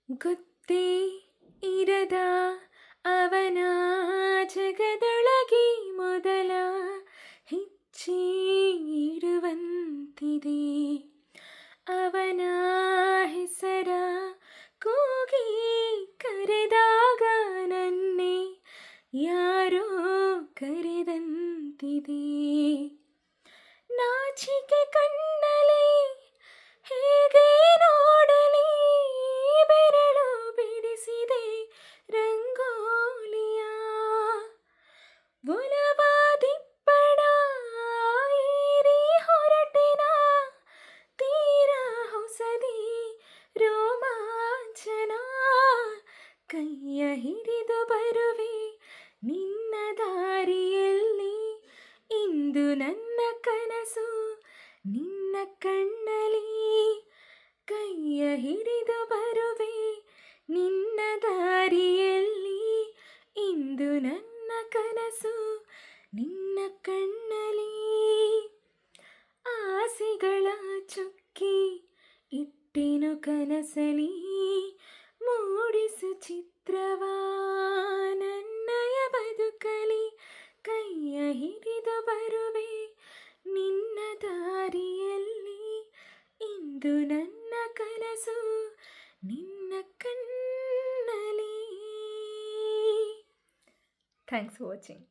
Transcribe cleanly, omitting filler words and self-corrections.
ಗೊತ್ತೇ ಇರದ ಅವನ ಜಗದೊಳಗೆ ಮೊದಲ ಹೆಜ್ಜೆ ಇಡುವಂತಿದೆ. ಅವನ ಹೆಸರ ಕೂಗಿ ಕರೆದಾಗ ನನ್ನೆ ಯಾರೋ ಕರೆದಂತಿದೆ. ನಾಚಿಕೆ ಕಣ್ಣಲ್ಲಿ ಹೇಗೆ ನೋಡಲಿ, ಬೆರಳು ಬಿಡಿಸಿದೆ ರಂಗೋಲಿಯ. ಒಲವಾದಿಪ್ಪಣ ಏರಿ ಹೊರಟಿನ ತೀರ ಹೊಸದಿ ರೋಮಾಂಚನ. ಕೈಯ ಹಿಡಿದು ಬರುವೆ ನಿನ್ನ ದಾರಿಯಲ್ಲಿ, ಇಂದು ನನ್ನ ಕನಸು ನಿನ್ನ ಕಣ್ಣಲ್ಲಿ. ಕೈಯ ಹಿಡಿದು ಬರುವೆ ನಿನ್ನ ದಾರಿಯಲ್ಲಿ, ಇಂದು ನನ್ನ ಕನಸು ನಿನ್ನ ಕಣ್ಣಲ್ಲಿ. ಆಸೆಗಳ ಚುಕ್ಕಿ ಇಟ್ಟೆನು ಕನಸಲಿ, ಮೂಡಿಸು ಚಿತ್ರವ ನನ್ನಯ ಬದುಕಲಿ. ಕೈಯ ಹಿಡಿದು ಬರುವೆ ನಿನ್ನ ದಾರಿಯಲ್ಲಿ, ಇಂದು ನನ್ನ ಕನಸು ನಿನ್ನ ಕಣ್ಣಲ್ಲಿ. Thanks for watching.